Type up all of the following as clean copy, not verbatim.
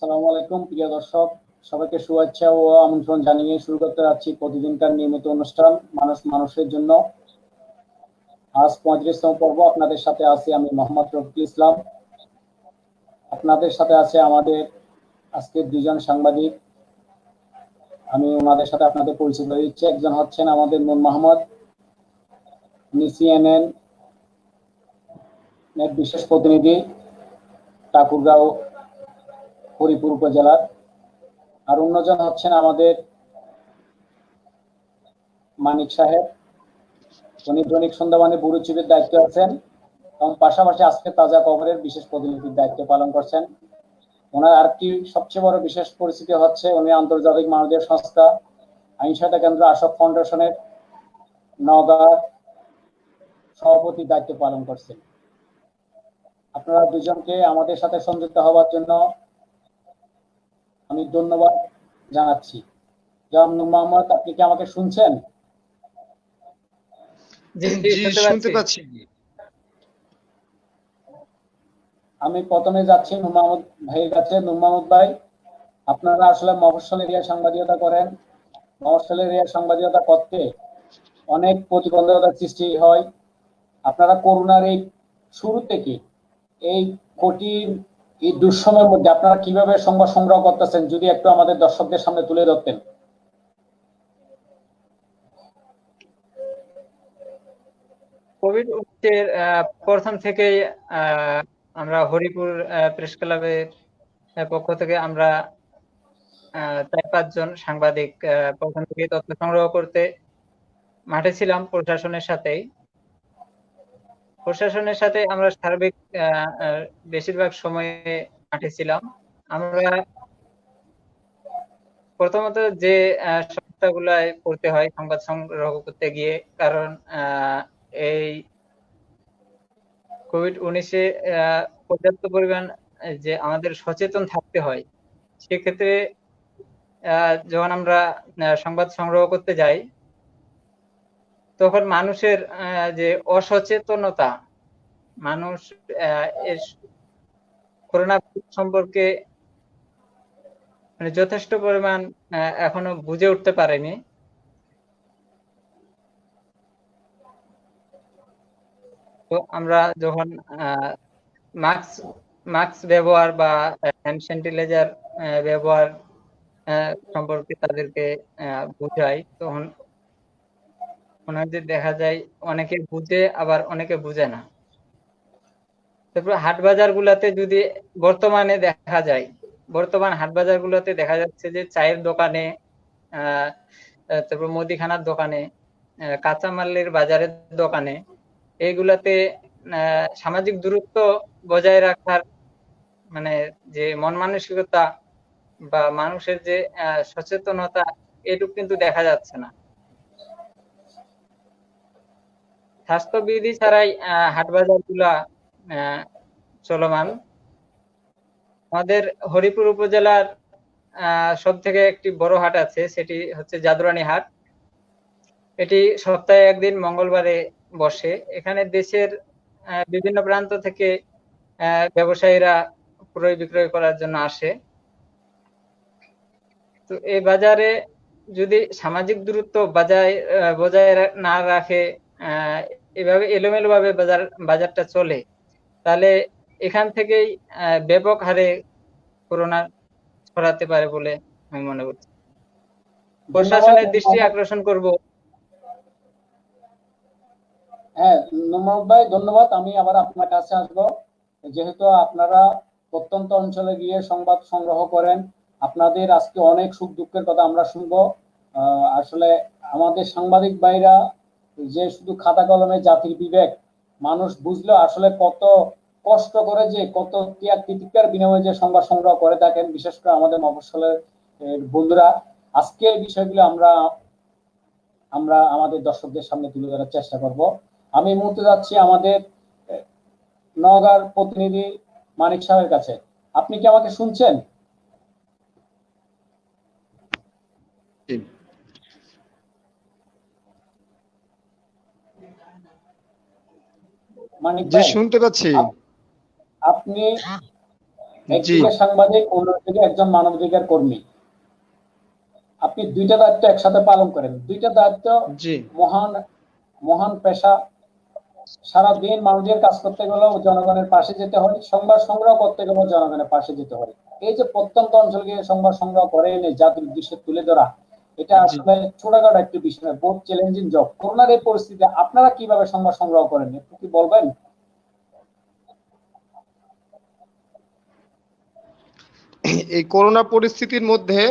আসসালামু আলাইকুম প্রিয় দর্শক, সবাইকে শুভেচ্ছা ও আমন্ত্রণ জানিয়ে শুরু করতে যাচ্ছি প্রতিদিনকার নিয়মিত অনুষ্ঠান মানুষ মানুষের জন্য। আজ 35তম পর্ব। আপনাদের সাথে আছি আমি মোহাম্মদ রফিকুল ইসলাম। আপনাদের সাথে আছে আমাদের আজকের দুজন সাংবাদিক। আমি ওনাদের সাথে আপনাদের পরিচয় করে দিচ্ছি। একজন হচ্ছেন আমাদের নূর মোহাম্মদ, উনি CNN এর বিশেষ প্রতিনিধি, ঠাকুরগাঁও হরিপুর উপজেলার। আর অন্যজন হচ্ছেন আমাদের মানিক সাহেব, উনি দৈনিক সন্ধ্যাবাণী ব্যুরো চিফের দায়িত্বে আছেন এবং পাশাপাশি আজকে তাজা খবরের বিশেষ প্রতিনিধির দায়িত্ব পালন করছেন। ওনার আরেকটি সবচেয়ে বড় বিশেষ পরিচিতি হচ্ছে উনি আন্তর্জাতিক মানবাধিকার সংস্থা আইন সহায়তা কেন্দ্র আশোক ফাউন্ডেশনের নওগাঁর সভাপতির দায়িত্ব পালন করছেন। আপনারা দুজনকে আমাদের সাথে সংযুক্ত হওয়ার জন্য আমি ধন্যবাদ জানাচ্ছি। জনাব নূর মোহাম্মদ, আপনি কি আমাকে শুনছেন? জি, শুনতে পাচ্ছি। আমি প্রথমে যাচ্ছি নূর মোহাম্মদ ভাইয়ের কাছে। নূর মোহাম্মদ ভাই, আপনারা আসলে মফস্বল এরিয়া সাংবাদিকতা করেন। মফস্বল এরিয়া সাংবাদিকতা করতে অনেক প্রতিবন্ধকতার সৃষ্টি হয়। আপনারা করোনার এই শুরু থেকে এই কঠিন এই দুঃসময়ের মধ্যে আপনারা কিভাবে সংবাদ সংগ্রহ করতেছেন, যদি একটু আমাদের দর্শকদের সামনে তুলে ধরতেন। কোভিড উঠের প্রথম থেকেই আমরা হরিপুর প্রেস ক্লাবের পক্ষ থেকে আমরা 4-5 জন সাংবাদিক প্রথম থেকে তথ্য সংগ্রহ করতে মাঠে ছিলাম। প্রশাসনের সাথে আমরা সার্বিক বেশিরভাগ সময়ে মাঠে ছিলাম। আমরা প্রথমত যে সংস্থাগুলায় পড়তে হয় সংবাদ সংগ্রহ করতে গিয়ে, কারণ এই কোভিড-19 পর্যাপ্ত পরিমাণ যে আমাদের সচেতন থাকতে হয়, সেক্ষেত্রে যখন আমরা সংবাদ সংগ্রহ করতে যাই, তখন মানুষের যে অসচেতনতা, মানুষ করোনা সম্পর্কে মানে যথেষ্ট পরিমাণ এখনো বুঝে উঠতে পারেনি। তো আমরা যখন মাস্ক ব্যবহার বা হ্যান্ড স্যানিটাইজার ব্যবহার সম্পর্কে তাদেরকে বুঝাই, তখন ওনাদের দেখা যায় অনেকে বুঝে আবার অনেকে বুঝে না। তারপর হাট বাজার গুলাতে যদি বর্তমান হাট বাজার গুলাতে দেখা যাচ্ছে যে চায়ের দোকানে, তারপর মুদিখানার দোকানে, কাঁচামালের বাজারের দোকানে, এইগুলাতে সামাজিক দূরত্ব বজায় রাখার মানে যে মন মানসিকতা বা মানুষের যে সচেতনতা, এটুকু কিন্তু দেখা যাচ্ছে না। স্বাস্থ্যবিধি ছাড়াই হাট বাজার গুলা চলমান। আমাদের হরিপুর উপজেলার সব থেকে একটি বড় হাট আছে, সেটি হচ্ছে জাদুরানী হাট। এটি সপ্তাহে একদিন মঙ্গলবারে বসে। এখানে দেশের বিভিন্ন প্রান্ত থেকে ব্যবসায়ীরা ক্রয় বিক্রয় করার জন্য আসে। তো এই বাজারে যদি সামাজিক দূরত্ব বজায় না রাখে, এভাবে এলোমেলো ভাবে বাজারটা চলে, তাহলে এখান থেকেই ব্যাপক হারে করোনা ছড়াতে পারে বলে আমি মনে করছি। প্রশাসনের দৃষ্টি আকর্ষণ করব। হ্যাঁ নূর ভাই, ধন্যবাদ। আমি আবার আপনার কাছে আসবো। যেহেতু আপনারা প্রত্যন্ত অঞ্চলে গিয়ে সংবাদ সংগ্রহ করেন, আপনাদের আজকে অনেক সুখ দুঃখের কথা আমরা শুনবো। আসলে আমাদের সাংবাদিক ভাইরা যে শুধু খাতা কলমে জাতির বিবেক, মানুষ বুঝলো আসলে কত কষ্ট করে, যে কত ত্যাগ তিতিক্ষার বিনিময়ে যে সংবাদ সংগ্রহ করে থাকেন, বিশেষ করে আমাদের মফস্বলের বন্ধুরা। আজকে এই বিষয়গুলো আমরা আমাদের দর্শকদের সামনে তুলে ধরার চেষ্টা করব। আমি এই মুহূর্তে যাচ্ছি আমাদের নওগাঁর প্রতিনিধি মানিক সাহেবের কাছে। আপনি কি আমাকে শুনছেন? মানিক ভাই, শুনতে পাচ্ছি। আপনি জি একদিকে সাংবাদিক, অন্যদিকে একজন মানবাধিকার কর্মী। আপনি দুইটা দায়িত্ব একসাথে পালন করেন। দুইটা দায়িত্ব জি মহান মহান পেশা। সারাদিন মানুষের কাজ করতে গেলেও জনগণের পাশে যেতে হয়, সংবাদ সংগ্রহ করতে গেলেও জনগণের পাশে যেতে হয়। এই যে প্রত্যন্ত অঞ্চলকে সংবাদ সংগ্রহ করে এনে জাতির উদ্দেশ্যে তুলে ধরা, এটা জি আসলে ছোটখাটো একটি বিষয়, বহুত চ্যালেঞ্জিং জব। করোনার এই পরিস্থিতিতে আপনারা কিভাবে সংবাদ সংগ্রহ করেন, একটু কি বলবেন? এই করোনা পরিস্থিতির মধ্যে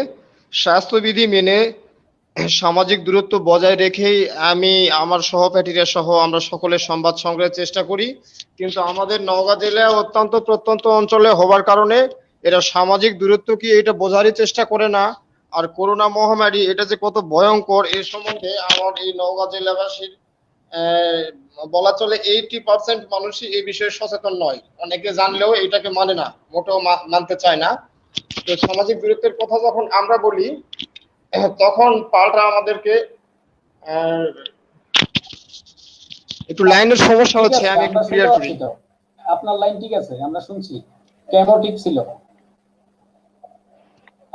স্বাস্থ্যবিধি মেনে সামাজিক দূরত্ব বজায় রেখেই আমি আমার সহপাঠীরা সহ আমরা সকলে সংবাদ সংগ্রহের চেষ্টা করি। কিন্তু আমাদের নওগাঁ জেলায় অত্যন্ত প্রত্যন্ত অঞ্চলে হবার কারণে এরা সামাজিক দূরত্ব কি এটা বোঝারই চেষ্টা করে না। আর করোনা মহামারী এটা যে কত ভয়ঙ্কর এর সম্বন্ধে আমার এই নওগাঁ জেলাবাসীর আহ, বলা চলে 80% মানুষই এই বিষয়ে সচেতন নয়। অনেকে জানলেও এটাকে মানে না, মোটেও মানতে চায় না। তো সামাজিক দূরত্বের কথা যখন আমরা বলি তখন পাল্টা আমাদেরকে আহ, একটু লাইনের সমস্যা ঠিক হচ্ছে, আছে, আমি একটু আমরা শুনতে ক্লিয়ার করি। পাচ্ছি তো। আপনার লাইন ঠিক আছে, আমরা শুনছি। ক্যামেরাও ঠিক ছিল,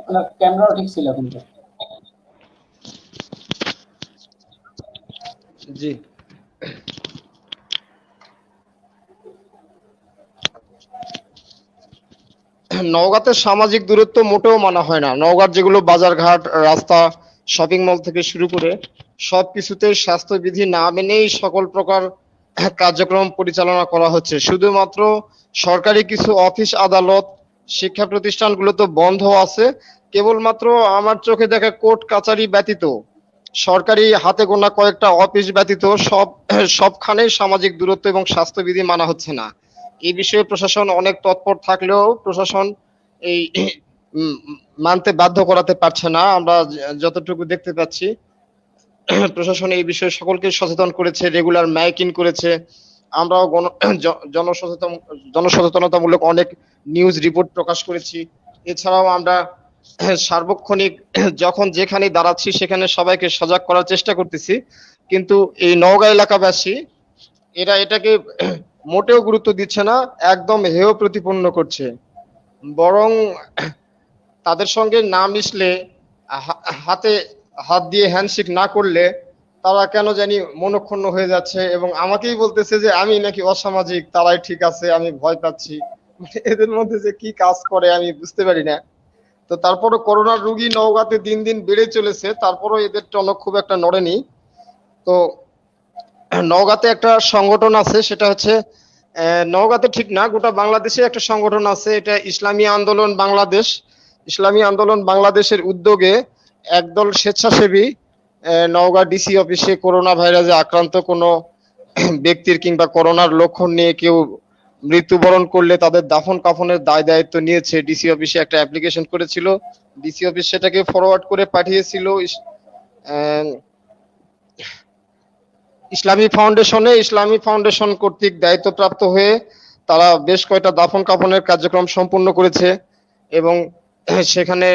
আপনার ক্যামেরাও ঠিক ছিল কিন্তু। জি নওগাঁতে সামাজিক দূরত্ব মোটেও মানা হয় না। নওগাঁর যেগুলো বাজারঘাট, রাস্তা, শপিং মল থেকে শুরু করে সবকিছুতে স্বাস্থ্যবিধি না মেনেই সকল প্রকার কার্যক্রম পরিচালনা করা হচ্ছে। শুধুমাত্র সরকারি কিছু অফিস আদালত, শিক্ষা প্রতিষ্ঠানগুলো তো বন্ধ আছে। কেবলমাত্র আমার চোখে দেখা কোর্ট কাচারি ব্যতীত, সরকারি হাতে গোনা কয়েকটা অফিস ব্যতীত সবখানেই সামাজিক দূরত্ব এবং স্বাস্থ্যবিধি মানা হচ্ছে না। এই বিষয়ে প্রশাসন অনেক তৎপর থাকলেও প্রশাসন এই উম, মানতে বাধ্য করাতে পারছে না। আমরা যতটুকু দেখতে পাচ্ছি প্রশাসন এই বিষয়ে সকলকে সচেতন করেছে, রেগুলার মাইকিং করেছে। আমরাও জনসচেতন জনসচেতনতামূলক অনেক নিউজ রিপোর্ট প্রকাশ করেছি। এছাড়াও আমরা সার্বক্ষণিক যখন যেখানে দাঁড়াচ্ছি সেখানে সবাইকে সজাগ করার চেষ্টা করতেছি। কিন্তু এই নওগাঁ এলাকাবাসী এরা এটাকে মোটেও গুরুত্ব দিচ্ছে না, একদম হেয় প্রতিপন্ন করছে। বরং তাদের সঙ্গে না মিশলে, হাতে হাত দিয়ে হ্যান্ডশেক না করলে তারা কেন জানি মনক্ষুণ্ণ হয়ে যাচ্ছে এবং আমাকেই বলতেছে যে আমি নাকি অসামাজিক, তারাই ঠিক আছে, আমি ভয় পাচ্ছি। এদের মধ্যে যে কি কাজ করে আমি বুঝতে পারি না। তো তারপরও করোনার রোগী নওগাঁতে দিন দিন বেড়ে চলেছে, তারপরও এদের টনক খুব একটা নড়েনি। তো নওগাঁতে একটা সংগঠন আছে, সেটা হচ্ছে নওগাঁতে ঠিক না, গোটা বাংলাদেশে একটা সংগঠন আছে, এটা ইসলামী আন্দোলন বাংলাদেশ। ইসলামী আন্দোলন বাংলাদেশের উদ্যোগে একদল স্বেচ্ছাসেবী নওগাঁ ডিসি অফিসে করোনা ভাইরাসে আক্রান্ত কোনো ব্যক্তির কিংবা করোনার লক্ষণ নিয়ে কেউ মৃত্যুবরণ করলে তাদের দাফন কাফনের দায় দায়িত্ব নিয়েছে। ডিসি অফিসে একটা অ্যাপ্লিকেশন করেছিল, ডিসি অফিস সেটাকে ফরওয়ার্ড করে পাঠিয়েছিল আহ, ইসলামী ফাউন্ডেশন কর্তৃক দায়িত্বপ্রাপ্ত হয়ে তারা বেশ কয়টা দাফন কাফনের কার্যক্রম সম্পূর্ণ করেছে এবং সেখানে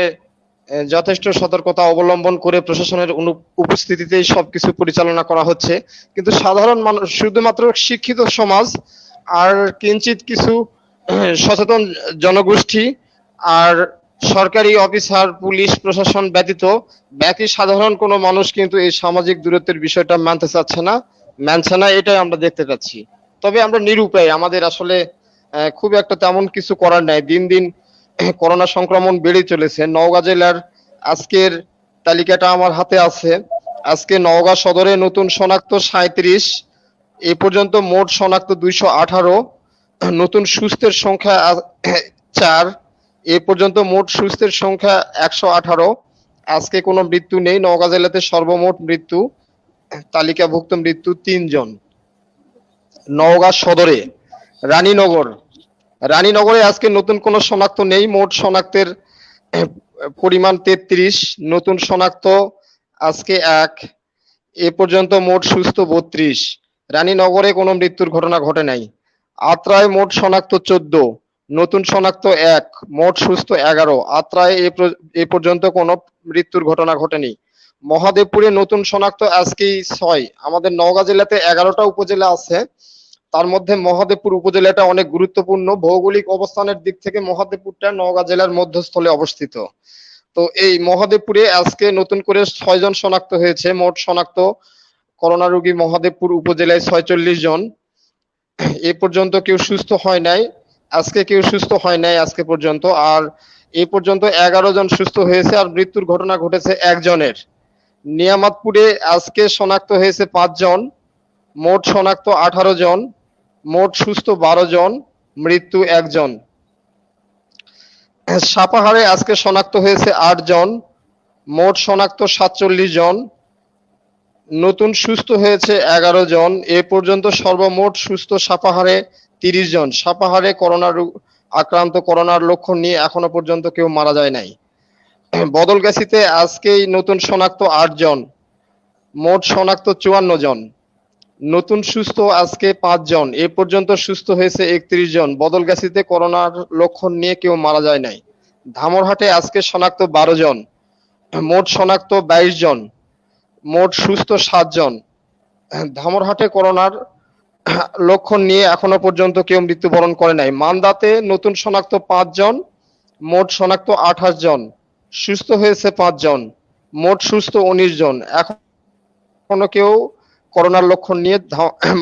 যথেষ্ট সতর্কতা অবলম্বন করে প্রশাসনের উপস্থিতিতেই সবকিছু পরিচালনা করা হচ্ছে। কিন্তু সাধারণ মানুষ, শুধুমাত্র শিক্ষিত সমাজ আর কিঞ্চিত কিছু সচেতন জনগোষ্ঠী আর সরকারি অফিসার, পুলিশ প্রশাসন ব্যতীত বাকি সাধারণ কোনো মানুষ কিন্তু এই সামাজিক দূরত্বের বিষয়টা মানছে না, এটাই আমরা দেখতে পাচ্ছি। তবে আমরা নিরুপায়, আমাদের আসলে খুব একটা তেমন কিছু করার নাই। দিন দিন করোনা সংক্রমণ বেড়ে চলেছে। নওগাঁ জেলার আজকের তালিকাটা আমার হাতে আছে। আজকে নওগাঁ সদরে নতুন শনাক্ত 37, এ পর্যন্ত মোট শনাক্ত 218, নতুন সুস্থের সংখ্যা 4, এ পর্যন্ত মোট সুস্থের সংখ্যা 118। আজকে কোনো মৃত্যু নেই। নওগাঁ জেলাতে সর্বমোট মৃত্যু, তালিকাভুক্ত মৃত্যু 3 জন। নওগাঁ সদরে রানীনগরে আজকে নতুন কোনো শনাক্ত নেই। মোট শনাক্তের পরিমাণ 33, নতুন শনাক্ত আজকে 1, এ পর্যন্ত মোট সুস্থ 32। রানীনগরে কোনো মৃত্যুর ঘটনা ঘটে নাই। আত্রায় মোট শনাক্ত 14, নতুন শনাক্ত 1, মোট সুস্থ 11। আত্রায় এ পর্যন্ত কোনো মৃত্যুর ঘটনা ঘটেনি। মহাদেবপুরে নতুন শনাক্ত আজকেই 6। আমাদের নওগাঁ জেলাতে 11টা উপজেলা আছে, তার মধ্যে মহাদেবপুর উপজেলাটা অনেক গুরুত্বপূর্ণ। ভৌগোলিক অবস্থানের দিক থেকে মহাদেবপুরটা নওগাঁ জেলার মধ্যস্থলে অবস্থিত। তো এই মহাদেবপুরে আজকে নতুন করে 6 জন শনাক্ত হয়েছে। মোট শনাক্ত করোনা রোগী মহাদেবপুর উপজেলায় 46 জন। এ পর্যন্ত কেউ সুস্থ হয় নাই। আজকে কেউ সুস্থ হয় নাই আজকে পর্যন্ত। আর এ পর্যন্ত 11 জন সুস্থ হয়েছে, আর মৃত্যুর ঘটনা ঘটেছে একজনের। নিয়ামতপুরে আজকে শনাক্ত হয়েছে 5 জন, মোট শনাক্ত 18 জন, মোট সুস্থ 12 জন, মৃত্যু 1 জন। সাপাহারে আজকে শনাক্ত হয়েছে 8 জন, মোট শনাক্ত 47 জন, নতুন সুস্থ হয়েছে 11 জন। এ পর্যন্ত সর্বমোট সুস্থ সাপাহারে 30 জন। সাপাহারে আক্রান্ত করোনার লক্ষণ নিয়ে এখনো পর্যন্ত কেউ মারা যায় নাই। বদলগাছিতে আজকেই নতুন শনাক্ত 8 জন, মোট শনাক্ত 54 জন, নতুন সুস্থ আজকে 5 জন। এ পর্যন্ত সুস্থ হয়েছে 31 জন। বদলগাছিতে করোনার লক্ষণ নিয়ে কেউ মারা যায় নাই। ধামরহাটে আজকে শনাক্ত 12 জন, মোট শনাক্ত 22 জন, মোট সুস্থ 7 জন। ধামরহাটে করোনার লক্ষণ নিয়ে এখনো পর্যন্ত কেউ মৃত্যুবরণ করে নাই। মান্দাতে নতুন শনাক্ত 5 জন, মোট শনাক্ত 28 জন, সুস্থ হয়েছে 5 জন, মোট সুস্থ 19 জন। এখনো কেউ করোনার লক্ষণ নিয়ে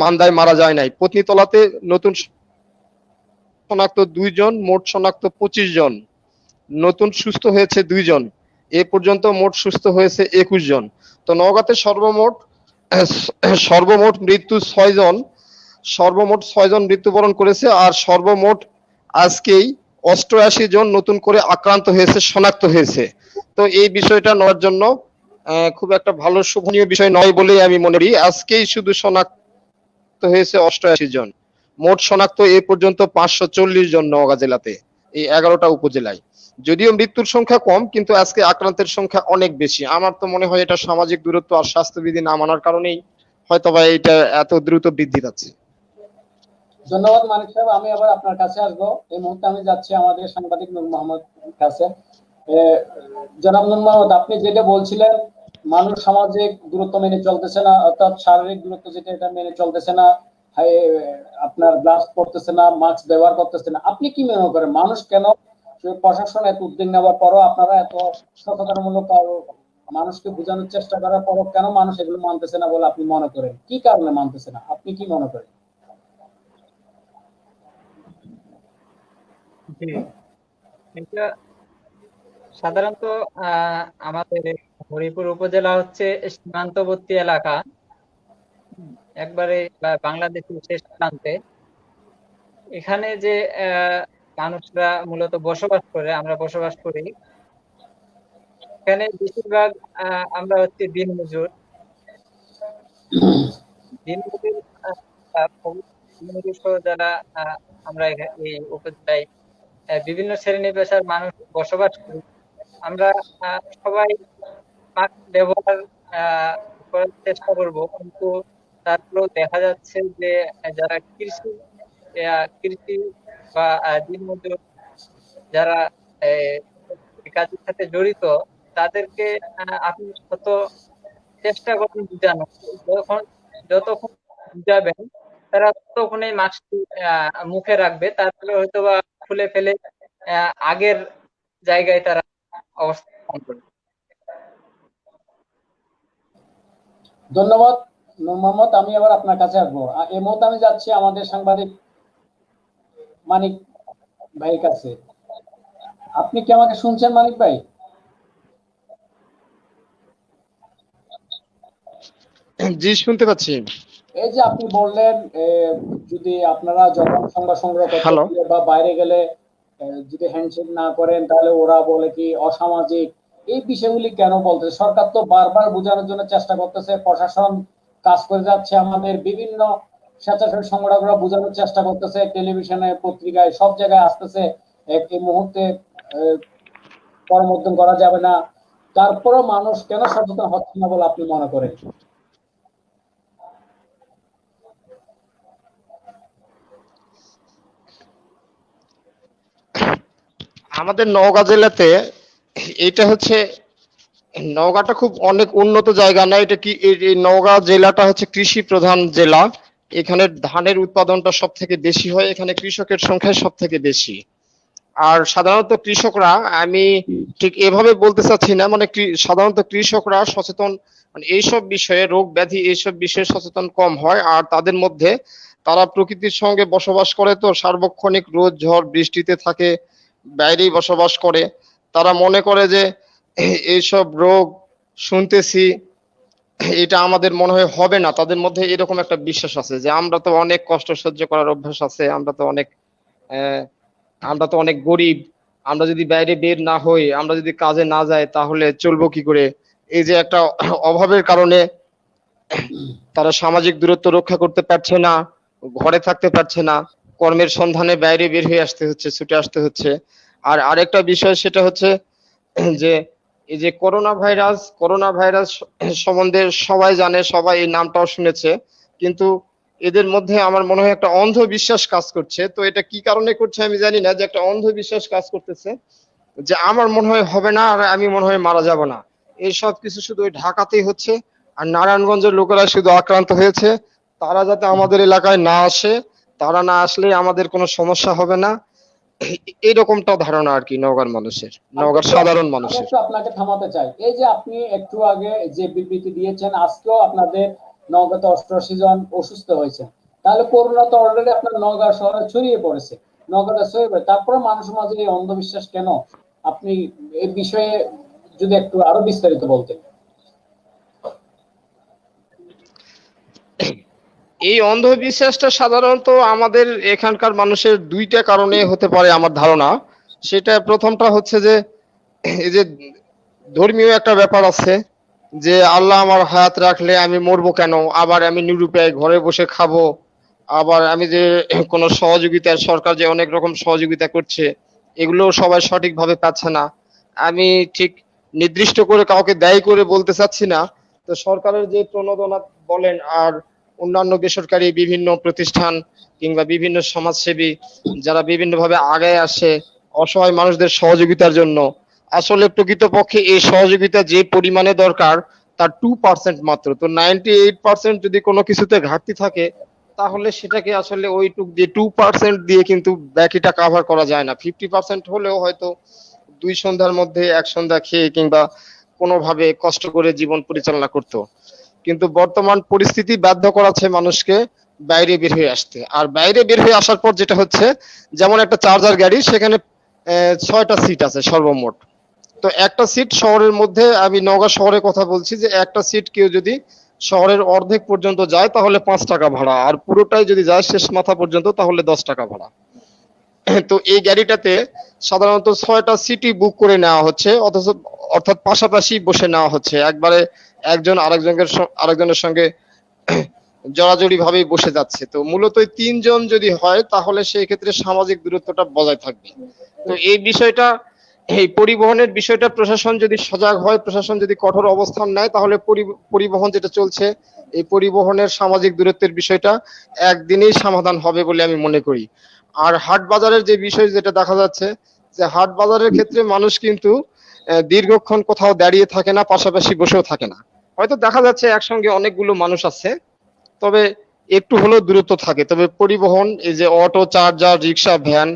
মান্দায় মারা যায় নাই। পত্নীতলাতে নতুন শনাক্ত 2 জন, মোট শনাক্ত 25 জন, নতুন সুস্থ হয়েছে 2 জন। এ পর্যন্ত মোট সুস্থ হয়েছে 21 জন। তো নওগাঁতে সর্বমোট মৃত্যু 6 জন, সর্বমোট 6 জন মৃত্যুবরণ করেছে। আর সর্বমোট আজকেই 88 জন নতুন করে আক্রান্ত হয়েছে, শনাক্ত হয়েছে। তো এই বিষয়টা নেওয়ার জন্য খুব একটা ভালো শোভনীয় বিষয় নয় বলেই আমি মনে করি। আজকেই শুধু শনাক্ত হয়েছে 88 জন, মোট শনাক্ত এ পর্যন্ত 540 জন নওগাঁ জেলাতে, এই 11টা উপজেলায়। যদিও মৃত্যুর সংখ্যা কম, কিন্তু আজকে আক্রান্তের সংখ্যা অনেক বেশি। আমার তো মনে হয় এটা সামাজিক দূরত্ব আর স্বাস্থ্যবিধি না মানার কারণেই হয়তোবা এটা এত দ্রুত বৃদ্ধি পাচ্ছে। ধন্যবাদ মানিক সাহেব। আমি আবার আপনার কাছে আসবো। এই মুহূর্তে আমি যাচ্ছি আমাদের সাংবাদিক নূর মোহাম্মদ কাছে। জনাব নূর মোহাম্মদ, আপনি যেটা বলছিলেন মানুষ সামাজিক দূরত্ব মেনে চলতেছে না, অর্থাৎ শারীরিক দূরত্ব যেটা এটা মেনে চলতেছে না, আপনার গ্লাভস পরতেছে না, মাস্ক ব্যবহার করতেছে না। আপনি কি মনে করেন মানুষ কেন, প্রশাসন এত উদ্যোগ নেওয়ার পরও, আপনারা এত সচেতনমূলক মানুষকে বোঝানোর চেষ্টা করার পরও কেন মানুষ এগুলো মানতেছে না বলে আপনি মনে করেন? কি কারণে মানতেছে না, আপনি কি মনে করেন? জি, এটা সাধারণত আমাদের হরিপুর উপজেলা হচ্ছে সীমান্তবর্তী এলাকা, একবারে বাংলাদেশের শেষ প্রান্তে। এখানে যে মানুষরা মূলত বসবাস করে, আমরা বসবাস করি, এখানে বেশিরভাগ আমরা হচ্ছে দিনমজুর। দিনমজুর সহ যারা আমরা এই উপজেলায় বিভিন্ন শ্রেণী পেশার মানুষ বসবাস করি, আমরা সবাই মাস্ক ব্যবহার করার চেষ্টা করব, কিন্তু তারপরেও দেখা যাচ্ছে যে যারা কৃষি বা দিনমজুর, যারা কাজের সাথে জড়িত, তাদেরকে আপনি কত চেষ্টা করবেন বুঝানো, যতক্ষণ বুঝাবেন তারা ততক্ষণই মাস্কটি মুখে রাখবে, তারপরে হয়তো বা খুলে ফেলে আগের জায়গায় তারা অবস্থান করবে। ধন্যবাদ নূর মোহাম্মদ। আমি আবার আপনার কাছে আসবো। এই মুহূর্তে আমি যাচ্ছি আমাদের সাংবাদিক মানিক ভাইয়ের কাছে। আপনি কি আমাকে শুনছেন মানিক ভাই? জি, শুনতে পাচ্ছি। এই যে আপনি বললেন যদি আপনারা যখন সংবাদ সংগ্রহ করতে বা বাইরে গেলে যদি হ্যান্ডশেক না করেন তাহলে ওরা বলে কি অসামাজিক। এই বিষয়গুলি কেন বলতে? সরকার তো বারবার বোঝানোর জন্য চেষ্টা করতেছে, প্রশাসন কাজ করে যাচ্ছে, আমাদের বিভিন্ন স্বেচ্ছাসেবী সংগঠনরা বোঝানোর চেষ্টা করতেছে, টেলিভিশনে, পত্রিকায়, সব জায়গায় আসতেছে এই মুহূর্তে করমর্দন করা যাবে না। তারপরেও মানুষ কেন সচেতন হচ্ছে না বলে আপনি মনে করেন? আমাদের নওগাঁ জেলাতে এটা হচ্ছে, নওগাঁটা খুব অনেক উন্নত জায়গা না। এটা কি, এই নওগাঁ জেলাটা হচ্ছে কৃষি প্রধান জেলা। এখানে ধানের উৎপাদনটা সব থেকে বেশি হয়, এখানে কৃষকের সংখ্যা সব থেকে বেশি। আর সাধারণত কৃষকরা, আমি ঠিক এভাবে বলতে চাচ্ছি না, মানে সাধারণত কৃষকরা সচেতন, মানে এইসব বিষয়ে, রোগ ব্যাধি এইসব বিষয়ে সচেতন কম হয়। আর তাদের মধ্যে, তারা প্রকৃতির সঙ্গে বসবাস করে, তো সার্বক্ষণিক রোদ ঝড় বৃষ্টিতে থাকে, বাইরেই বসবাস করে। তারা মনে করে যে এইসব রোগ শুনতেছি, এটা আমাদের মনে হয় হবে না। তাদের মধ্যে এরকম একটা বিশ্বাস আছে যে আমরা তো অনেক কষ্ট সহ্য করার অভ্যাস আছে, আহ, আমরা তো অনেক গরিব, আমরা যদি বাইরে বের না হই, আমরা যদি কাজে না যাই, তাহলে চলবো কি করে। এই যে একটা অভাবের কারণে তারা সামাজিক দূরত্ব রক্ষা করতে পারছে না, ঘরে থাকতে পারছে না, কর্মের সন্ধানে বাইরে বের হয়ে আসতে হচ্ছে, ছুটে আসতে হচ্ছে। আর আরেকটা বিষয়, সেটা হচ্ছে যে এই যে করোনা ভাইরাস সম্বন্ধে সবাই জানে, সবাই এই নামটাও শুনেছে, কিন্তু এদের মধ্যে আমার মনে হয় একটা অন্ধবিশ্বাস কাজ করছে। তো এটা কি কারণে করছে আমি জানি না, যে একটা অন্ধবিশ্বাস কাজ করতেছে যে আমার মনে হয় হবে না, আর আমি মনে হয় মারা যাব না। এই সব কিছু শুধু ওই ঢাকাতেই হচ্ছে, আর নারায়ণগঞ্জের লোকেরা শুধু আক্রান্ত হয়েছে, তারা যাতে আমাদের এলাকায় না আসে, তারা না আসলে আমাদের কোনো সমস্যা হবে না, এইরকমটা ধারণা আর কি নওগাঁর মানুষের, নওগাঁর সাধারণ আমি মানুষের। একটু আপনাকে থামাতে চাই। এই যে আপনি একটু আগে যে বিবৃতি দিয়েছেন, আজকেও আপনাদের নওগাঁতে 88 জন অসুস্থ হয়েছে, তাহলে করোনা তো অলরেডি আপনার নওগাঁ শহরে ছড়িয়ে পড়েছে, নওগাঁতে ছড়িয়ে পড়ে, তারপরে মানুষের মাঝে এই অন্ধবিশ্বাস কেন? আপনি এই বিষয়ে যদি একটু আরো বিস্তারিত বলতেন। এই অন্ধবিশ্বাসটা সাধারণত আমাদের এখানকার মানুষের দুইটা কারণে হতে পারে আমার ধারণা। সেটা প্রথমটা হচ্ছে যে এই যে ধর্মীয় একটা ব্যাপার আছে, যে আল্লাহ আমার হায়াত রাখলে আমি মরবো কেন, আবার আমি নিরুপায় ঘরে বসে খাবো, আবার আমি যে কোনো সহযোগিতা, সরকার যে অনেক রকম সহযোগিতা করছে, এগুলো সবাই সঠিকভাবে পাচ্ছে না। আমি ঠিক নির্দিষ্ট করে কাউকে দায়ী করে বলতে চাচ্ছি না। তো সরকারের যে প্রণোদনা বলেন, আর অন্যান্য বেসরকারি বিভিন্ন প্রতিষ্ঠান কিংবা বিভিন্ন সমাজসেবী যারা বিভিন্নভাবে আগায় আসে অসহায় মানুষদের সহযোগিতার জন্য, আসলে প্রকৃতপক্ষে এই সহযোগিতা যে পরিমাণে দরকার তার 2% মাত্র। তো 98% যদি কোনো কিছুতে ঘাটতি থাকে, তাহলে সেটাকে আসলে ওইটুক দিয়ে 2% দিয়ে কিন্তু বাকিটা কাভার করা যায় না। 50% হলেও হয়তো 2 সন্ধ্যার মধ্যে 1 সন্ধ্যা খেয়ে কিংবা কোনোভাবে কষ্ট করে জীবন পরিচালনা করতো। কিন্তু বর্তমান পরিস্থিতি বাধ্য করাচ্ছে মানুষকে বাইরে বের হয়ে আসতে। আর বাইরে বের হয়ে আসার পর যেটা হচ্ছে, যেমন একটা চার্জার গাড়ি, সেখানে 6টা সিট আছে সর্বমোট। তো একটা সিট শহরের মধ্যে, আমি নওগাঁ শহরের কথা বলছি, যে একটা সিট কেউ যদি শহরের অর্ধেক পর্যন্ত যায় তাহলে 5 টাকা ভাড়া, আর পুরোটাই যদি যায় শেষ মাথা পর্যন্ত তাহলে 10 টাকা ভাড়া। তো এই গাড়িটাতে সাধারণত 6টা সিটই বুক করে নেওয়া হচ্ছে, অর্থাৎ পাশাপাশি বসে নেওয়া হচ্ছে, একবারে একজন আরেকজনের সঙ্গে জড়াজড়ি ভাবেই বসে যাচ্ছে। তো মূলত 3 জন যদি হয় তাহলে সেই ক্ষেত্রে সামাজিক দূরত্বটা বজায় থাকবে। তো এই বিষয়টা, এই পরিবহনের বিষয়টা প্রশাসন যদি সজাগ হয়, প্রশাসন যদি কঠোর অবস্থান নেয়, তাহলে পরিবহন যেটা চলছে, এই পরিবহনের সামাজিক দূরত্বের বিষয়টা একদিনেই সমাধান হবে বলে আমি মনে করি। আর হাট বাজারের যে বিষয় যেটা দেখা যাচ্ছে, যে হাট বাজারের ক্ষেত্রে মানুষ কিন্তু দীর্ঘক্ষণ কোথাও দাঁড়িয়ে থাকে না, পাশাপাশি বসেও থাকে না। হয়তো দেখা যাচ্ছে একসঙ্গে অনেকগুলো মানুষ আছে, তবে একটু হলেও দূরত্ব থাকে। তবে পরিবহন, এই যে অটো, চার্জার, রিক্সা, ভ্যান,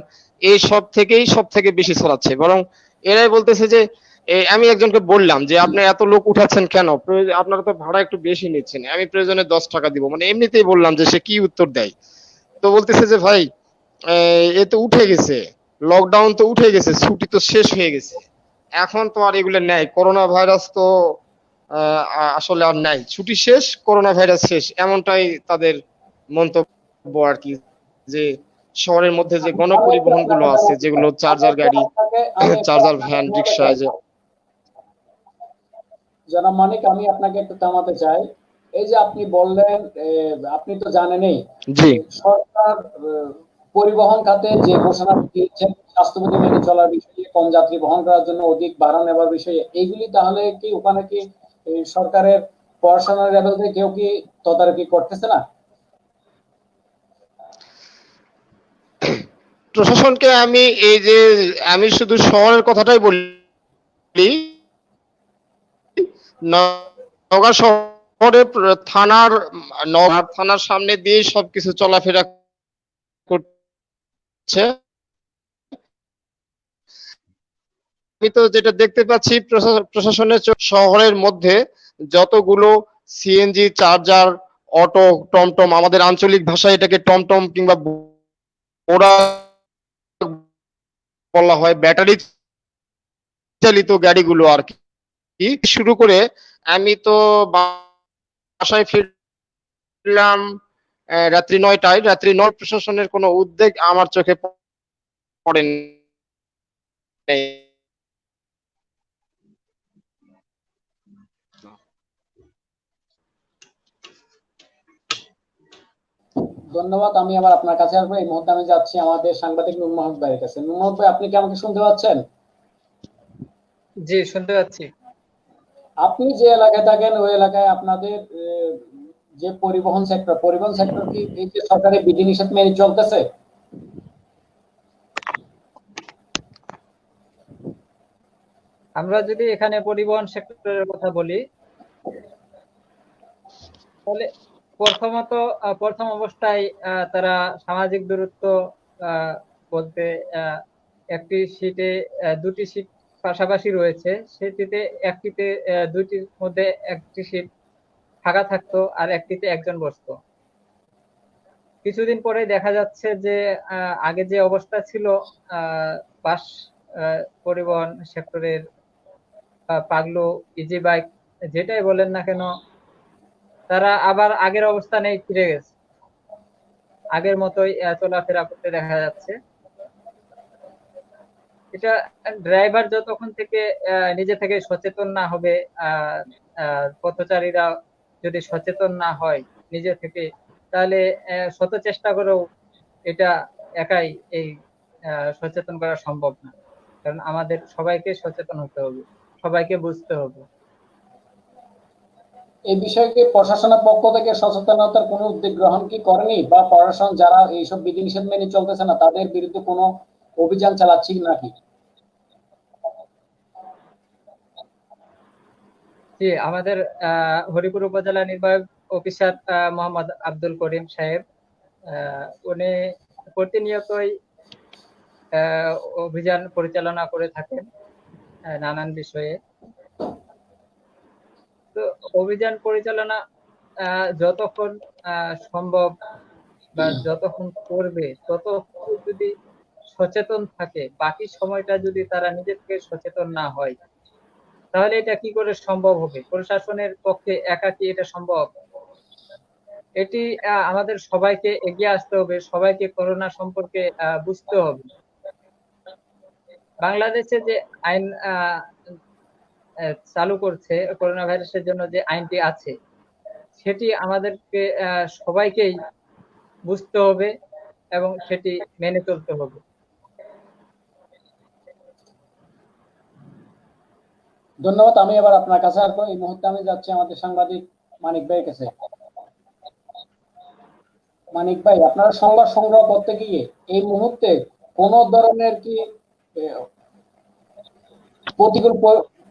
এই সব থেকে বেশি ছড়াচ্ছে। বরং এরাই বলতেছে যে আমি একজনকে বললাম যে আপনি এত লোক উঠাচ্ছেন কেন, আপনারা তো ভাড়া একটু বেশি নিচ্ছেন, আমি প্রয়োজনে 10 টাকা দিব, মানে এমনিতেই বললাম, যে সে কি উত্তর দেয়। তো বলতেছে যে ভাই, এ তো উঠে গেছে, লকডাউন তো উঠে গেছে, ছুটি তো শেষ হয়ে গেছে, এখন তো আর এগুলো নেই, করোনা ভাইরাস তো আসলে আর নাই, ছুটি শেষ, করোনা ভাইরাস শেষ, এমনটাই তাদের মন্তব্য আর কি। যে শহরের মধ্যে যে গণপরিবহন গুলো আছে, যেগুলো চার্জার গাড়ি, আমি একটু চার্জার আপনাকে ভ্যান, থামাতে রিক্সা, চাই। যে জনাব মানিক, আমি আপনাকে একটু থামাতে চাই। এই যে আপনি বললেন, আপনি তো জানেনই জি সরকার পরিবহন খাতে যে ঘোষণা দিয়েছেন, স্বাস্থ্যবিধি মেনে চলার বিষয়ে, কম যাত্রী বহন করার জন্য অধিক ভাড়া নেবার বিষয়ে, এইগুলি তাহলে কি ওখানে কি সরকারের পড়াশোনার লেভেলে কেউ কি তদারকি করতেছে না? প্রশাসনকে আমি শুধু শহরের কথাটাই বলি, নওগাঁ শহর পরে থানার নওগাঁ থানার সামনে দিয়ে সবকিছু চলাফেরা করছে। আমি তো যেটা দেখতে পাচ্ছি প্রশাসনের শহরের মধ্যে যতগুলো সিএনজি চার্জার, অটো, টমটম, আমাদের আঞ্চলিক ভাষায় এটাকে টমটম কিংবা ওরা বলা হয়, ব্যাটারি চালিত গাড়িগুলো আর কি শুরু করে, আমি তো বাসায় ফিরলাম রাত্রি 9টায়। রাত্রি 9 প্রশাসনের কোনো উদ্যোগ আমার চোখে পড়েনি। ধন্যবাদ। আমি আবার আপনার কাছে আসবো। এই মুহূর্তে আমি যাচ্ছি আমাদের সাংবাদিক নূর মোহাম্মদ ভাইয়ের কাছে। নূর মোহাম্মদ ভাই, আপনি কি আমাকে শুনতে পাচ্ছেন? জি, শুনতে পাচ্ছি। আপনি যে এলাকায় থাকেন ওই এলাকায় আপনাদের যে পরিবহন সেক্টর কি এই যে সরকারি বিধিনিষেধ মেনে চলতেছে? আমরা যদি এখানে পরিবহন সেক্টরের কথা বলি, তাহলে প্রথম অবস্থায় তারা সামাজিক দূরত্ব বলতে একটি সিটে দুটি সিট পাশাপাশি রয়েছে, সেটিতে একটিতে দুইটির মধ্যে একটি সিট ফাঁকা থাকতো আর একটিতে একজন বসতো। কিছুদিন পরে দেখা যাচ্ছে যে আগে যে অবস্থা ছিল বাস পরিবহন সেক্টরের পাগলু, ইজি বাইক, যেটাই বলেন না কেন, তারা আবার আগের অবস্থানেই ফিরে গেছে। আগের মতোই চলাফেরা করতে দেখা যাচ্ছে। এটা ড্রাইভার যতক্ষণ থেকে নিজে থেকে সচেতন না হবে, পথচারীরা যদি সচেতন না হয় নিজে থেকে, তাহলে শত চেষ্টা করেও এটা একাই এই সচেতন করা সম্ভব না। কারণ আমাদের সবাইকে সচেতন হতে হবে, সবাইকে বুঝতে হবে। এই বিষয়ে কি প্রশাসনের পক্ষ থেকে সচেতনতার কোনো উদ্যোগ গ্রহণ কি করেনি, বা প্রশাসন যারা এইসব বিধিনিষেধ মেনে চলতেছে না তাদের বিরুদ্ধে কোনো অভিযান চালাচ্ছে নাকি? জি, আমাদের হরিপুর উপজেলা নির্বাহী অফিসার মোহাম্মদ আব্দুল করিম সাহেব, উনি প্রতিনিয়তই অভিযান পরিচালনা করে থাকেন নানান বিষয়ে। তো অভিযান পরিচালনা যতক্ষণ সম্ভব বা যতক্ষণ করবে, ততক্ষণ যদি সচেতন থাকে, বাকি সময়টা যদি তারা নিজে থেকে সচেতন না হয়, তাহলে এটা কি করে সম্ভব হবে? প্রশাসনের পক্ষে একা কি এটা সম্ভব? এটি আমাদের সবাইকে এগিয়ে আসতে হবে, সবাইকে করোনা সম্পর্কে বুঝতে হবে। বাংলাদেশে যে আইন চালু করছে করোনা ভাইরাসের জন্য, যে আইনটি আছে, সেটি আমাদেরকে সবাইকেই বুঝতে হবে এবং সেটি মেনে চলতে হবে। ধন্যবাদ। আমি এবার আপনার কাছে আসবো। এই মুহূর্তে আমি যাচ্ছি আমাদের সাংবাদিক মানিক ভাইয়ের কাছে। মানিক ভাই, আপনারা সংবাদ সংগ্রহ করতে গিয়ে এই মুহূর্তে কোন ধরনের কি প্রতিকূল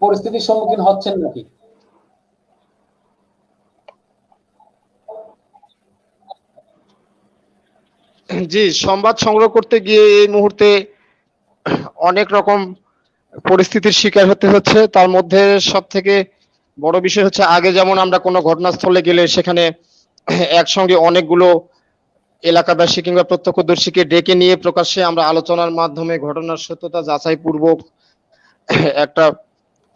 পরিস্থিতির সম্মুখীন হচ্ছেন নাকি? জি, সংবাদ সংগ্রহ করতে গিয়ে এই মুহূর্তে অনেক রকম পরিস্থিতির শিকার হতে হচ্ছে। তার মধ্যে সব থেকে বড় বিষয় হচ্ছে, আগে যেমন আমরা কোনো ঘটনাস্থলে গেলে সেখানে একসঙ্গে অনেকগুলো এলাকাবাসী কিংবা প্রত্যক্ষদর্শীকে ডেকে নিয়ে প্রকাশ্যে আমরা আলোচনার মাধ্যমে ঘটনার সত্যতা যাচাই পূর্বক একটা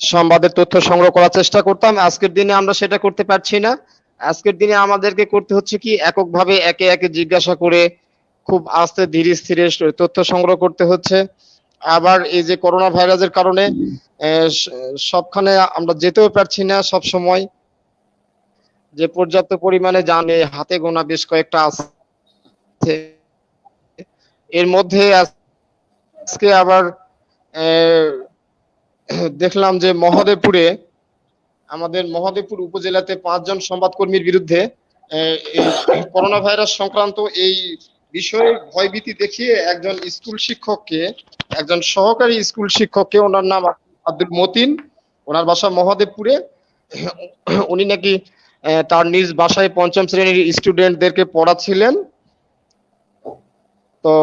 সংবাদের তথ্য সংগ্রহ করার চেষ্টা করতাম। আজকের দিনে আমরা সেটা করতে পারছি না। আজকের দিনে আমাদেরকে করতে হচ্ছে কি, এককভাবে একে একে জিজ্ঞাসা করে খুব আস্তে ধীরে স্থিরে তথ্য সংগ্রহ করতে হচ্ছে। আবার এই যে করোনা ভাইরাসের কারণে সবখানে আমরা যেতেও পারছি না সব সময়। যে পর্যাপ্ত পরিমাণে যান হাতে গোনা বেশ কয়েকটা আছে। এর মধ্যে আজকে আবার দেখলাম যে আমাদের মহদেবপুর উপজেলাতে 5 জন সংবাদকর্মীর বিরুদ্ধে করোনা ভাইরাস সংক্রান্ত এই বিষয়ে ভয়ভীতি দেখিয়ে একজন সহকারী স্কুল শিক্ষককে, ওনার নাম আব্দুল মতিন, ওনার বাসা মহদেবপুরে, উনি নাকি তার নিজ বাসায় পঞ্চম শ্রেণীর স্টুডেন্টদেরকে পড়াচ্ছিলেন। তো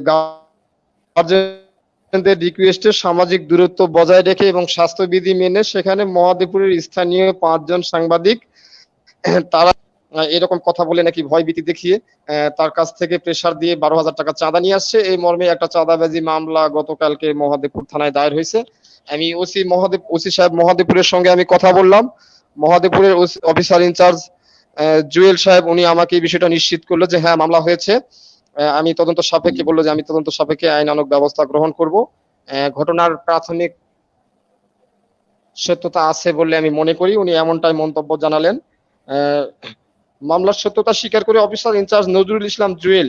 গার্জেনদের রিকোয়েস্টে সামাজিক দূরত্ব বজায় রেখে এবং স্বাস্থ্যবিধি মেনে সেখানে মহাদেবপুরের স্থানীয় 5 জন সাংবাদিক তারা এরকম কথা বলে নাকি ভয়ভীতি দেখিয়ে তার কাছ থেকে প্রেসার দিয়ে 12,000 টাকা চাঁদা নিয়ে আসছে। এই মর্মে একটা চাঁদাবাজি মামলা গতকালকে মহাদেবপুর থানায় দায়ের হয়েছে। আমি ওসি সাহেব মহাদেবপুরের সঙ্গে আমি কথা বললাম। মহাদেবপুরের অফিসার ইনচার্জ জুয়েল সাহেব উনি আমাকে এই বিষয়টা নিশ্চিত করলো যে হ্যাঁ মামলা হয়েছে। আমি তদন্ত সাপেক্ষে বললো যে আমি তদন্ত সাপেক্ষে আইনানুগ ব্যবস্থা গ্রহণ করব। ঘটনার প্রাথমিক সত্যতা আছে বলে আমি মনে করি, উনি এমনটাই মন্তব্য জানালেন। মামলার সত্যতা স্বীকার করে অফিসার ইনচার্জ নজরুল ইসলাম জুয়েল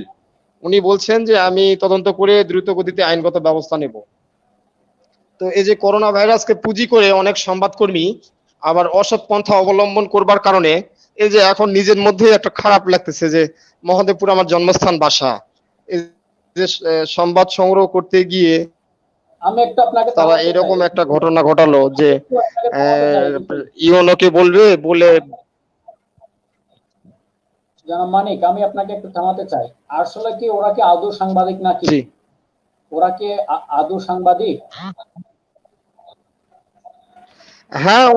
উনি বলছেন যে আমি তদন্ত করে দ্রুত গতিতে আইনগত ব্যবস্থা নেব। তো এই যে করোনা ভাইরাসকে পুঁজি করে অনেক সংবাদকর্মী আবার অসৎ পন্থা অবলম্বন করবার কারণে এই যে এখন নিজের মধ্যেই একটা খারাপ লাগতেছে যে মহাদেবপুর আমার জন্মস্থান, বাসা, এই যে সংবাদ সংগ্রহ করতে গিয়ে আমি একটু আপনাকে তারা থামাতে চাই, এরকম একটা ঘটনা ঘটালো যে একটু আপনাকে থামাতে চাই কিন্তু ইউনোকে বলে জনাব মানিক, আমি আপনাকে একটু থামাতে চাই। আসলে কি ওরা কি আদৌ সাংবাদিক নাকি? জি ওরা কি আদৌ সাংবাদিক? হ্যাঁ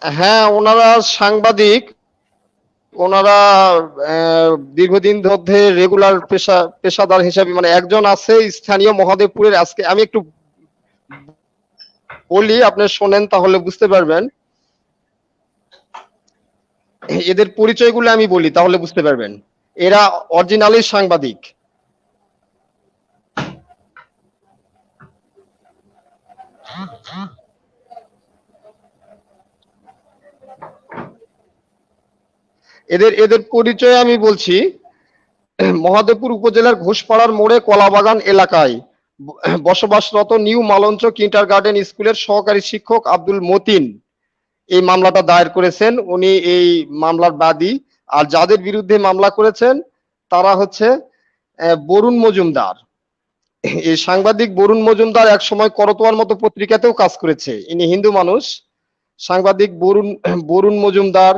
হ্যাঁ ওনারা সাংবাদিক। ওনারা দীর্ঘদিন ধরে রেগুলার পেশাদার হিসাবে মানে একজন আছে স্থানীয় মহাদেবপুরের। আজকে আমি একটু বলি, আপনি শোনেন তাহলে বুঝতে পারবেন। এদের পরিচয়গুলো আমি বলি তাহলে বুঝতে পারবেন। এরা অরিজিনালি সাংবাদিক। এদের পরিচয় আমি বলছি। মহাদেবপুর উপজেলার ঘোষপাড়ার মোড়ে কলাবাগান এলাকায় বসবাসরত নিউ মালঞ্চ কিন্ডারগার্টেন স্কুলের সহকারী শিক্ষক আব্দুল মতিন এই মামলাটা দায়ের করেছেন। উনি এই মামলার বাদী। আর যাদের বিরুদ্ধে মামলা করেছেন তারা হচ্ছে বরুণ মজুমদার। এই সাংবাদিক বরুণ মজুমদার এক সময় করতোয়ার মতো পত্রিকাতেও কাজ করেছে। ইনি হিন্দু মানুষ। সাংবাদিক বরুণ মজুমদার,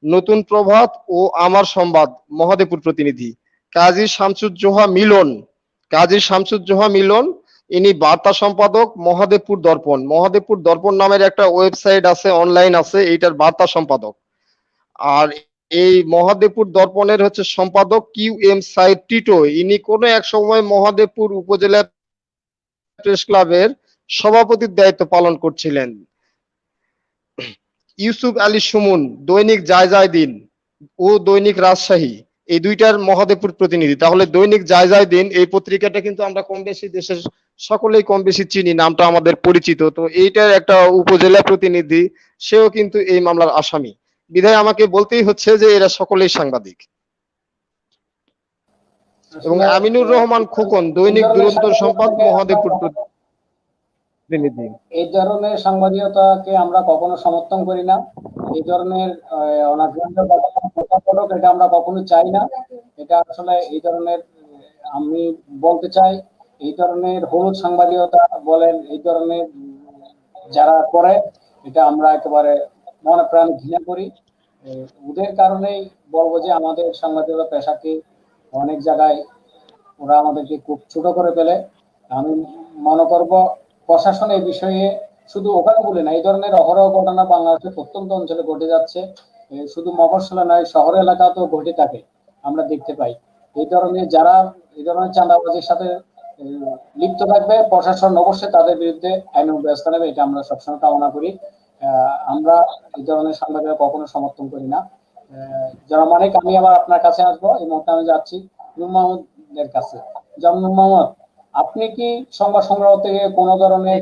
নতুন প্রভাত ও আমার সংবাদ মহাদেবপুর প্রতিনিধি। কাজী শামসুজ্জোহা মিলন ইনি বার্তা সম্পাদক মহাদেবপুর দর্পণ। মহাদেবপুর দর্পণ নামের একটা ওয়েবসাইট আছে, অনলাইন আছে, এইটার বার্তা সম্পাদক। আর এই মহাদেবপুর দর্পণের হচ্ছে সম্পাদক QM সাইদ টিটো। ইনি কোনো এক সময় মহাদেবপুর উপজেলা প্রেস ক্লাবের সভাপতির দায়িত্ব পালন করছিলেন। ইউসুফ আলী সুমন দৈনিক যায় দিন ও দৈনিক রাজশাহী এই দুইটার মহাদেবপুর প্রতিনিধি। তাহলে দৈনিক যায় দিন এই পত্রিকাটা কিন্তু আমরা কম বেশি দেশের সকলেই কম বেশি চিনি, নামটা আমাদের পরিচিত। তো এইটার একটা উপজেলা প্রতিনিধি, সেও কিন্তু এই মামলার আসামি। বিধায় আমাকে বলতেই হচ্ছে যে এরা সকলেই সাংবাদিক। এবং আমিনুর রহমান খোকন দৈনিক দুরন্ত সম্পাদ মহাদেবপুর প্রতিনিধি। এই ধরনের সাংবাদিকতাকে আমরা কখনো সমর্থন করি না। এই ধরনের অনাগ্রহীত প্রতারণা এটা আমরা কখনো চাই না। এটা আসলে এই ধরনের আমি বলতে চাই এই ধরনের হলুদ সাংবাদিকতা বলেন, এই ধরনের যারা করে এটা আমরা একেবারে মনে প্রাণ ঘৃণা করি। ওদের কারণেই বলবো যে আমাদের সাংবাদিকতা পেশাকে অনেক জায়গায় ওরা আমাদেরকে খুব ছোট করে ফেলে। আমি মনে করব প্রশাসন এই বিষয়ে শুধু ওখানে বলে না, এই ধরনের অহরহ ঘটনা বাংলাদেশের প্রত্যন্ত অঞ্চলে ঘটে যাচ্ছে। শুধু মফস্বলে নয়, শহর এলাকাতেও ঘটে থাকে, আমরা দেখতে পাই। এই ধরনের যারা এই ধরনের চাঁদাবাজির সাথে লিপ্ত থাকবে, প্রশাসন অবশ্যই তাদের বিরুদ্ধে আইনানুগ ব্যবস্থা নেবে, এটা আমরা সবসময় কামনা করি। আমরা এই ধরনের সাংবাদিকতা কখনো সমর্থন করি না। যারা মানিক, আমি আবার আপনার কাছে আসবো। এই মুহূর্তে আমি যাচ্ছি নূর মোহাম্মদের কাছে। যেমন নূর মোহাম্মদ, আপনি কি সংবাদ সংগ্রহ থেকে কোন ধরনের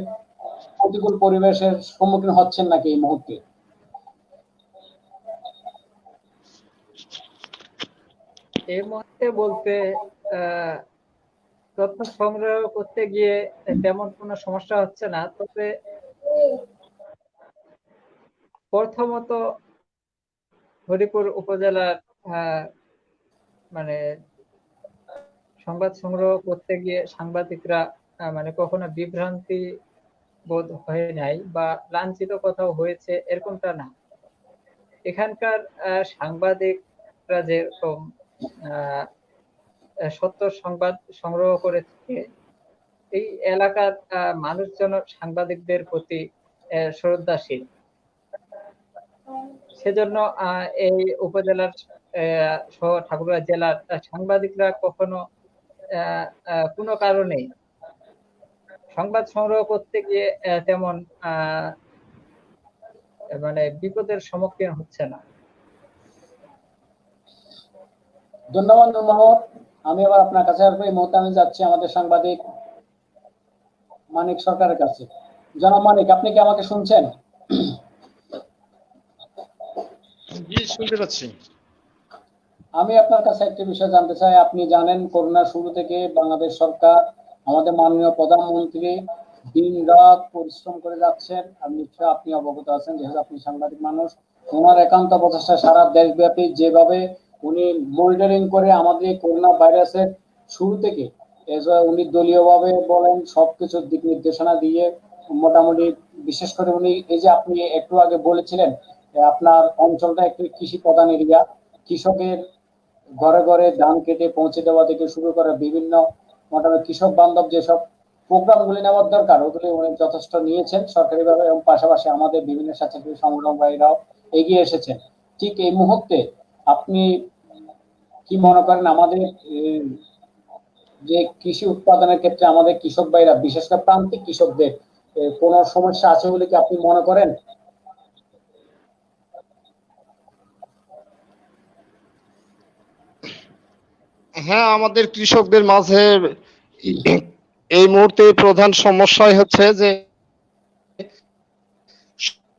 প্রতিকূল পরিবেশের সম্মুখীন হচ্ছেন নাকি এই মুহূর্তে? এই মুহূর্তে বলতে তথ্য সংগ্রহ করতে গিয়ে তেমন কোনো সমস্যা হচ্ছে না। তবে প্রথমত হরিপুর উপজেলার মানে সংবাদ সংগ্রহ করতে গিয়ে সাংবাদিকরা মানে কখনো বিভ্রান্তি বোধ হয় নাই বা লাঞ্ছিত কোথাও হয়েছে এরকমটা না। এখানকার সাংবাদিকরা যেরকম আহ, সত্য সংবাদ সংগ্রহ করে থাকে, এই এলাকার মানুষজন সাংবাদিকদের প্রতি শ্রদ্ধাশীল। সেজন্য এই উপজেলার সহ ঠাকুরগাঁও জেলার সাংবাদিকরা কখনো কোনো কারণে সংবাদ সংগ্রহ করতে গিয়ে তেমন মানে বিপদের সম্মুখীন হচ্ছে না। ধন্যবাদ নূর মোহাম্মদ। আমি আবার আপনার কাছে আসবো। এই মুহূর্তে আমি যাচ্ছি আমাদের সাংবাদিক মানিক সরকারের কাছে। জনাব মানিক, আপনি কি আমাকে শুনছেন? জি, শুনতে পাচ্ছি। আমি আপনার কাছে একটি বিষয় জানতে চাই। আপনি জানেন করোনার শুরু থেকে বাংলাদেশ সরকার, আমাদের মাননীয় প্রধানমন্ত্রী দিন রাত পরিশ্রম করে যাচ্ছেন। আমি নিশ্চয় আপনি অবগত আছেন, যেহেতু আপনি সাংবাদিক মানুষ। ওনার একান্ত প্রচেষ্টা সারা দেশব্যাপী যেভাবে উনি মনিটরিং করে আমাদের এই করোনা ভাইরাসের শুরু থেকে উনি দলীয়ভাবে বলেন সবকিছুর দিক নির্দেশনা দিয়ে মোটামুটি, বিশেষ করে উনি এই যে আপনি একটু আগে বলেছিলেন আপনার অঞ্চলটা একটি কৃষি প্রধান এরিয়া, কৃষকের ঘরে ঘরে ধান কেটে পৌঁছে দেওয়া থেকে শুরু করে বিভিন্ন মোটামুটি কৃষক বান্ধব যেসব প্রোগ্রাম গুলি নেওয়ার দরকার ওগুলি উনি যথেষ্ট নিয়েছেন সরকারিভাবে, এবং পাশাপাশি আমাদের বিভিন্ন স্বেচ্ছাসেবী সংগঠনকারীরাও এগিয়ে এসেছেন। ঠিক এই মুহূর্তে আপনি কি মনে করেন আমাদের যে কৃষি উৎপাদনের ক্ষেত্রে আমাদের কৃষক ভাইরা, বিশেষ করে প্রান্তিক কৃষকদের কোনো সমস্যা আছে বলে কি আপনি মনে করেন? হ্যাঁ, আমাদের কৃষকদের মাঝে এই মুহূর্তে প্রধান সমস্যাই হচ্ছে যে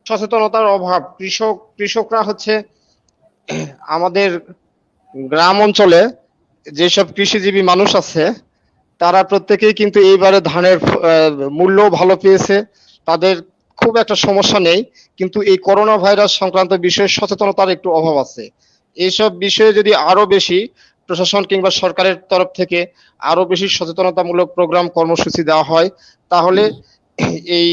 সচেতনতার অভাব। কৃষকরা হচ্ছে আমাদের গ্রাম অঞ্চলে যেসব কৃষিজীবী মানুষ আছে তারা প্রত্যেকেই কিন্তু এইবারে ধানের মূল্য ভালো পেয়েছে, তাদের খুব একটা সমস্যা নেই। কিন্তু এই করোনা ভাইরাস সংক্রান্ত বিষয়ে সচেতনতার একটু অভাব আছে। এইসব বিষয়ে যদি আরো বেশি প্রশাসন কিংবা সরকারের তরফ থেকে আরো বেশি সচেতনতামূলক প্রোগ্রাম কর্মসূচি দেওয়া হয়, তাহলে এই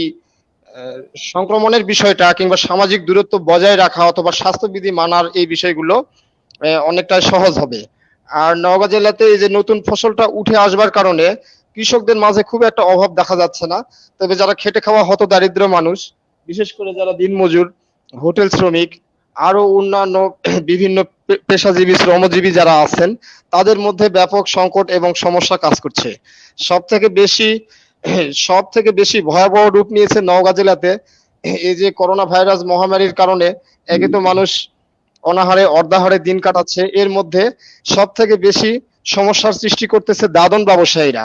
সংক্রমণের বিষয়টা কিংবা সামাজিক দূরত্ব বজায় রাখা অথবা স্বাস্থ্যবিধি মানার এই বিষয়গুলো অনেকটা সহজ হবে। আর নওগাঁ জেলাতে এই যে নতুন ফসলটা উঠে আসবার কারণে কৃষকদের মাঝে খুব একটা অভাব দেখা যাচ্ছে না। তবে যারা খেটে খাওয়া হতদরিদ্র মানুষ, বিশেষ করে যারা দিনমজুর, হোটেল শ্রমিক, আরো অন্যান্য বিভিন্ন পেশাজীবী শ্রমজীবী যারা আছেন, তাদের মধ্যে ব্যাপক সংকট এবং সমস্যা কাজ করছে। সব থেকে বেশি ভয়াবহ রূপ নিয়েছে নওগাঁ জেলাতে এই যে করোনা ভাইরাস মহামারীর কারণে। একে তো মানুষ অনাহারে অর্ধাহারে দিন কাটাচ্ছে, এর মধ্যে সব থেকে বেশি সমস্যার সৃষ্টি করতেছে দাদন ব্যবসায়ীরা।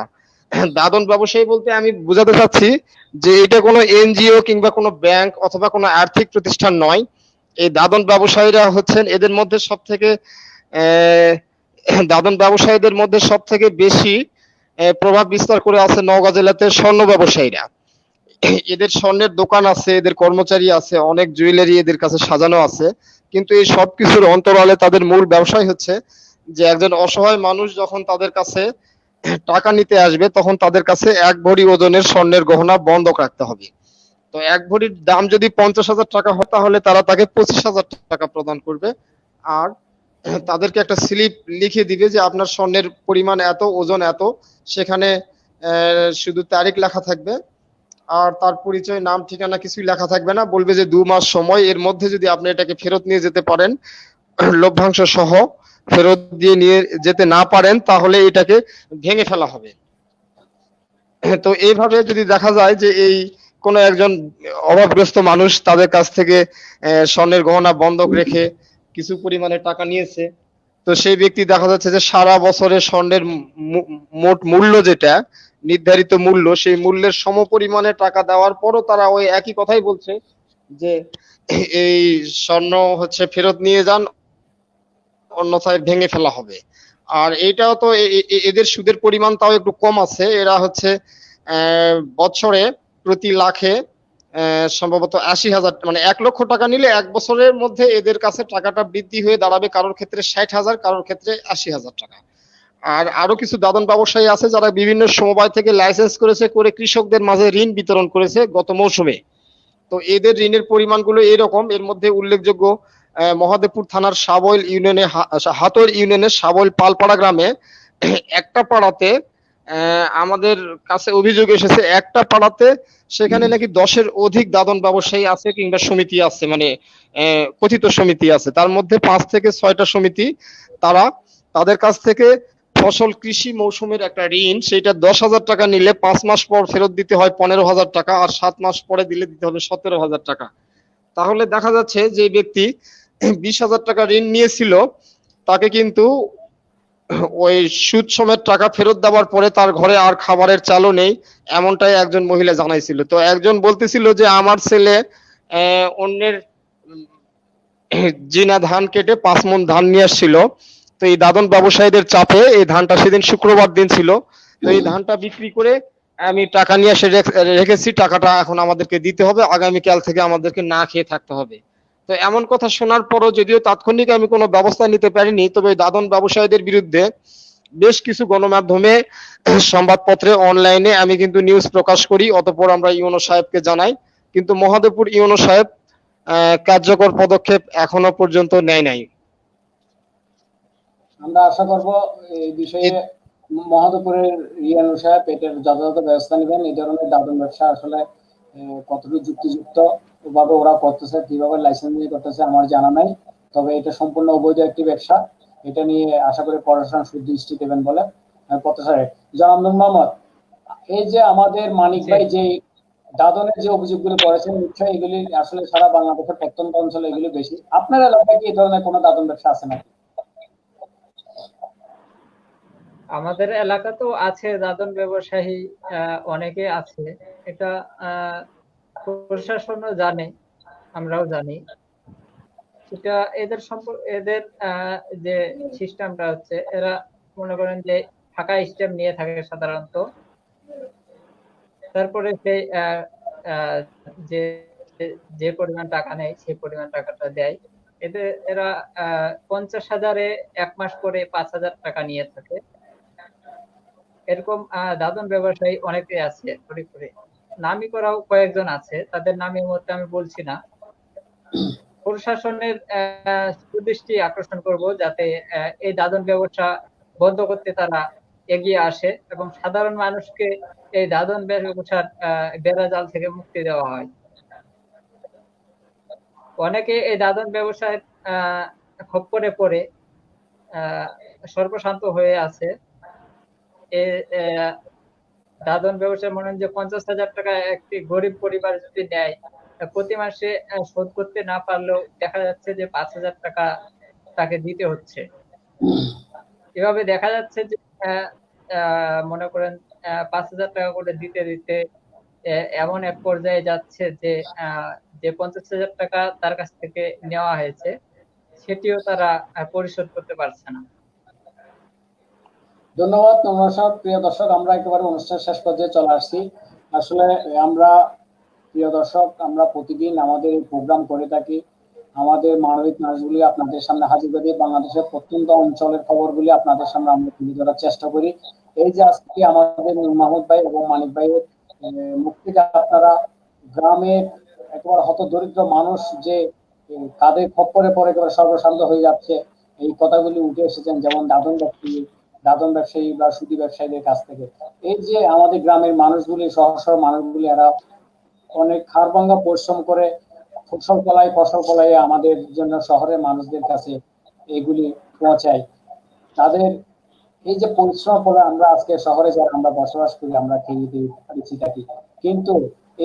দাদন ব্যবসায়ী বলতে আমি বোঝাতে চাচ্ছি যে এটা কোনো এনজিও কিংবা কোনো ব্যাংক অথবা কোনো আর্থিক প্রতিষ্ঠান নয়। এই দাদন ব্যবসায়ীরা হচ্ছেন এদের মধ্যে সব থেকে দাদন ব্যবসায়ীদের মধ্যে সব থেকে বেশি প্রভাব বিস্তার করে আছে নওগাঁ জেলাতে স্বর্ণ ব্যবসায়ীরা। এদের স্বর্ণের দোকান আছে, এদের কর্মচারী আছে, অনেক জুয়েলারি এদের কাছে সাজানো আছে। কিন্তু এই সব কিছুর অন্তরালে তাদের মূল ব্যবসায় হচ্ছে যে একজন অসহায় মানুষ যখন তাদের কাছে টাকা নিতে আসবে তখন তাদের কাছে 1 ভরি ওজনের স্বর্ণের গহনা বন্ধক রাখতে হবে। তো 1 ভরির দাম যদি 50,000 টাকা হয় তাহলে তারা তাকে 25,000 টাকা প্রদান করবে। আর তাদেরকে একটা স্লিপ লিখে দিবে যে আপনার স্বর্ণের পরিমাণ এত, ওজন এত। সেখানে শুধু তারিখ লেখা থাকবে, আর তার পরিচয়, নাম, ঠিকানা কিছুই লেখা থাকবে না। বলবে যে 2 মাস সময়, এর মধ্যে যদি আপনি এটাকে ফেরত নিয়ে যেতে পারেন লভ্যাংশ সহ, ফেরত দিয়ে নিয়ে যেতে না পারেন তাহলে এটাকে ভেঙে ফেলা হবে। তো এইভাবে যদি দেখা যায় যে এই কোনো একজন অভাবগ্রস্ত মানুষ তাদের কাছ থেকে স্বর্ণের গহনা বন্ধক রেখে কিছু পরিমাণে টাকা নিয়েছে, তো সেই ব্যক্তি দেখা যাচ্ছে যে সারা বছরের স্বর্ণের মোট মূল্য যেটা নির্ধারিত মূল্য, সেই মূল্যের সমপরিমাণে টাকা দেওয়ার পরও তারা ওই একই কথাই বলছে যে এই স্বর্ণ হচ্ছে ফেরত নিয়ে যান, অন্যথায় ভেঙে ফেলা হবে। আর এইটাও তো এদের সুদের পরিমাণ তাও একটু কম আছে। এরা হচ্ছে বছরে প্রতি লাখে সম্ভবত 80,000, মানে 1 লক্ষ টাকা নিলে 1 বছরের মধ্যে এদের কাছে টাকাটা বৃদ্ধি হয়ে দাঁড়াবে কারোর ক্ষেত্রে 60,000, কারোর ক্ষেত্রে 80,000 টাকা। আর আরো কিছু দাদন ব্যবসায়ী আছে যারা বিভিন্ন সমবায় থেকে লাইসেন্স করেছে, করে কৃষকদের মাঝে ঋণ বিতরণ করেছে গত মৌসুমে। তো এদের ঋণের পরিমাণগুলো এরকম, এর মধ্যে উল্লেখযোগ্য মহাদেবপুর থানার সাবইল ইউনিয়নে হাতর ইউনিয়নের সাবইল পালপাড়া গ্রামে একটা পাড়াতে আমাদের কাছে অভিযোগ এসেছে, একটা পাড়াতে সেখানে নাকি 10-এর অধিক দাদন ব্যবসায়ী আছে কিংবা সমিতি আছে, মানে কথিত সমিতি আছে। তার মধ্যে 5 থেকে 6টা সমিতি তারা তাদের কাছ থেকে ফসল কৃষি মৌসুমের একটা ঋণ, সেটা 10,000 টাকা নিলে 5 মাস পর ফেরত দিতে হয় 15,000 টাকা, আর 7 মাস পরে দিলে দিতে হবে 17,000 টাকা। তাহলে দেখা যাচ্ছে যে ব্যক্তি 20,000 টাকা ঋণ নিয়েছিল, তাকে কিন্তু ওই সুদ সমেত টাকা ফেরত দেওয়ার পরে তার ঘরে আর খাবারের চালও নেই, এমনটাই একজন মহিলা জানাইছিল। তো একজন বলতেছিল যে আমার ছেলে অন্যের জিনা ধান কেটে 5 মণ ধান নিয়ে আসছিল। তো এই দাদন ব্যবসায়ীদের চাপে এই ধানটা, সেদিন শুক্রবার দিন ছিল, তো এই ধানটা বিক্রি করে আমি টাকা নিয়ে এসে রেখেছি, টাকাটা এখন আমাদেরকে দিতে হবে, আগামীকাল থেকে আমাদেরকে না খেয়ে থাকতে হবে। তো এমন কথা শোনার পরও যদিও তাৎক্ষণিক আমি কোনো ব্যবস্থা নিতে পারিনি, তবে দাদন ব্যবসায়ীদের বিরুদ্ধে বেশ কিছু গণমাধ্যমে, সংবাদপত্রে, অনলাইনে আমি কিন্তু নিউজ প্রকাশ করি, অতঃপর আমরা ইউনো সাহেবকে জানাই, কিন্তু মহাদেবপুর ইউনো সাহেব কার্যকর পদক্ষেপ এখনো পর্যন্ত নেয় নাই। আমরা আশা করব এই বিষয়ে মহাদেবপুরের ইউনো সাহেব এটার যথাযথ ব্যবস্থা নেবেন। এই ধরনের দাদন ব্যবসা আসলে কতটুকু যুক্তিযুক্ত ভাবে ওরা করতেছে, কিভাবে লাইসেন্স নিয়ে করতেছে আমার জানা নাই, তবে এটা সম্পূর্ণ অবৈধ একটি ব্যবসা। এটা নিয়ে আশা করি প্রশাসন সুদৃষ্টি দেবেন বলে প্রত্যাশা রাখি। জনাব নূর মোহাম্মদ, এই যে আমাদের মানিক ভাই যে দাদনের যে অভিযোগগুলো করেছেন, নিশ্চয়ই এগুলি আসলে সারা বাংলাদেশের প্রত্যন্ত অঞ্চলে এগুলি বেশি। আপনার এলাকায় কি এই ধরনের কোনো দাদন ব্যবসা আছে নাকি? আমাদের এলাকা তো আছে দাদন ব্যবসায়ী, অনেকে আছে। এটা প্রশাসনও জানে, আমরাও জানি। সেটা এদের এদের যে সিস্টেমটা হচ্ছে, এরা মনে করেন যে ফাঁকা স্ট্যাম্প নিয়ে থাকে সাধারণত। তারপরে সেই যে যে পরিমাণ টাকা নেয় সেই পরিমাণ টাকাটা দেয়। এদের এরা 50,000-এ 1 মাস করে 5,000 টাকা নিয়ে থাকে। এরকম দাদন ব্যবসায়ী অনেকে আছে, ফরিদপুরে নামি করাও কয়েকজন আছে, তাদের নামের মধ্যে আমি বলছি না। প্রশাসনের সুদৃষ্টি আকর্ষণ করব যাতে এই দাদন ব্যবসা বন্ধ করতে তারা এগিয়ে আসে এবং সাধারণ মানুষকে এই দাদন ব্যবসার বেড়াজাল থেকে মুক্তি দেওয়া হয়। অনেকে এই দাদন ব্যবসায় খপ্পরে পড়ে সর্বশান্ত হয়ে আছে। দাদন ব্যবসায় মনে হয় যে 50,000 টাকা একটি গরিব পরিবার যদি নেয়, প্রতি মাসে শোধ করতে না পারলেও দেখা যাচ্ছে যে 5,000 টাকা তাকে দিতে হচ্ছে। এভাবে দেখা যাচ্ছে যে মনে করেন 5,000 টাকা করে দিতে দিতে এমন এক পর্যায়ে যাচ্ছে যে যে 50,000 টাকা তার কাছ থেকে নেওয়া হয়েছে সেটিও তারা পরিশোধ করতে পারছে না। ধন্যবাদ নমস্কার প্রিয় দর্শক, আমরা একেবারে অনুষ্ঠান শেষ পর্যায়ে চলে আসছি। আসলে আমরা প্রিয় দর্শক, আমরা প্রতিদিন আমাদের এই প্রোগ্রাম করে থাকি, আমাদের মানবিক নাচগুলি আপনাদের সামনে হাজির করি, বাংলাদেশের প্রত্যন্ত অঞ্চলের খবরগুলি আপনাদের সামনে আমরা তুলে ধরার চেষ্টা করি। এই যে আজকে আমাদের নূর মাহমুদ ভাই এবং মানিক ভাইয়ের মুখ থেকে আপনারা গ্রামের একেবারে হতদরিদ্র মানুষ যে কাদের খপ্পরে পরে একেবারে সর্বশান্ত হয়ে যাচ্ছে, এই কথাগুলি উঠে এসেছেন, যেমন দাদন ব্যবসায়ী বা সুদী ব্যবসায়ীদের কাছ থেকে। এই যে আমাদের গ্রামের মানুষগুলি, সহজ সরল মানুষগুলি, এরা অনেক হাড় ভাঙা পরিশ্রম করে ফসল ফলায় আমাদের জন্য শহরের মানুষদের কাছে এগুলি পৌঁছায়। তাদের এই যে পরিশ্রম করে আমরা আজকে শহরে যারা আমরা বসবাস করি, আমরা খেয়ে দিয়ে বেঁচে থাকি, কিন্তু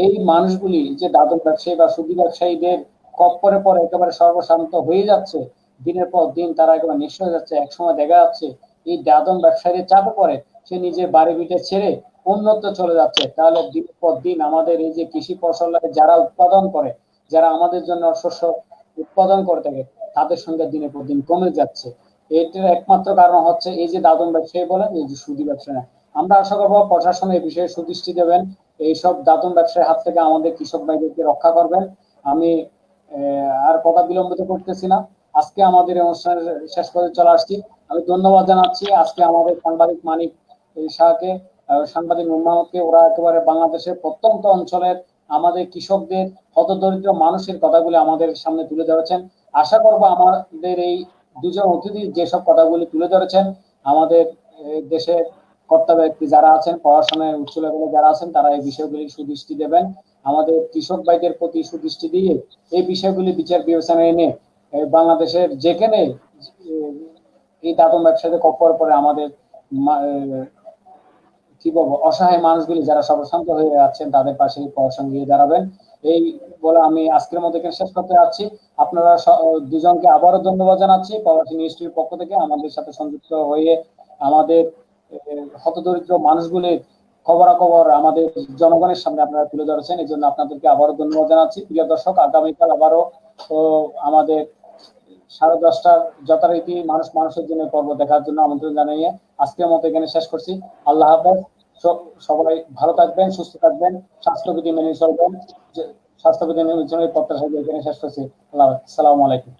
এই মানুষগুলি যে দাদন ব্যবসায়ী বা সুদী ব্যবসায়ীদের কপ্পরে পরে একেবারে সর্বশান্ত হয়ে যাচ্ছে, দিনের পর দিন তারা একেবারে নিঃস্ব হয়ে যাচ্ছে। একসময় দেখা যাচ্ছে এই দাদন ব্যবসায়ীদের চাপে পড়ে সে নিজের বাড়ি ভিটে ছেড়ে অন্যত্র চলে যাচ্ছে। তাহলে দিনের পর দিন আমাদের এই যে কৃষি ফসল যারা উৎপাদন করে, যারা আমাদের জন্য শস্য উৎপাদন করে থাকে, তাদের সঙ্গে দিনের পর দিন কমে যাচ্ছে। এটার একমাত্র কারণ হচ্ছে এই যে দাদন ব্যবসায়ী বলেন, এই যে সুদী ব্যবসায়ী। আমরা আশা করবো প্রশাসন এই বিষয়ে সুদৃষ্টি দেবেন, এইসব দাদন ব্যবসায়ীর হাত থেকে আমাদের কৃষক ভাইদেরকে রক্ষা করবেন। আমি আর কথা বিলম্বিত করতেছি না, আজকে আমাদের অনুষ্ঠানের শেষ পর্যায়ে চলে আসছি। আমি ধন্যবাদ জানাচ্ছি আজকে আমাদের সাংবাদিক মানিক শাহকে, সাংবাদিক নূর মোহাম্মদকে। ওরা একেবারে বাংলাদেশের প্রত্যন্ত অঞ্চলের আমাদের কৃষকদের, হতদরিদ্র মানুষের কথাগুলি আমাদের সামনে তুলে ধরেছেন। আশা করব আমাদের এই দুজন অতিথি যেসব কথাগুলি তুলে ধরেছেন, আমাদের দেশের কর্তা ব্যক্তি যারা আছেন, পড়াশোনায় উচ্চ লেভেলে যারা আছেন, তারা এই বিষয়গুলি সুদৃষ্টি দেবেন। আমাদের কৃষক ভাইদের প্রতি সুদৃষ্টি দিয়ে এই বিষয়গুলি বিচার বিবেচনায় এনে বাংলাদেশের যেখানে এই দাতন ব্যবসাতে কপ্পর পরে আমাদের কি বলবো, অসহায় মানুষগুলি যারা সর্বশান্ত হয়ে যাচ্ছেন, তাদের পাশে সঙ্গে গিয়ে দাঁড়াবেন। এই বলে আমি আজকের মতো এখানে শেষ করতে যাচ্ছি। আপনারা দুজনকে আবারও ধন্যবাদ জানাচ্ছি প্রবাসী নিউজটির পক্ষ থেকে আমাদের সাথে সংযুক্ত হয়ে আমাদের হতদরিদ্র মানুষগুলির খবরাখবর আমাদের জনগণের সামনে আপনারা তুলে ধরেছেন। এই জন্য আপনাদেরকে আবারও ধন্যবাদ জানাচ্ছি। প্রিয় দর্শক, আগামীকাল আবারও আমাদের 10:30টার যথারীতি মানুষ মানুষের জন্য পর্ব দেখার জন্য আমন্ত্রণ জানিয়ে আজকের মতো এখানে শেষ করছি। আল্লাহ হাফেজ। সবাই ভালো থাকবেন, সুস্থ থাকবেন, স্বাস্থ্যবিধি মেনে চলবেন। স্বাস্থ্যবিধি মেনে চলে প্রত্যাশা এখানে শেষ করছি। আল্লাহ হাফেজ। আসসালামু আলাইকুম।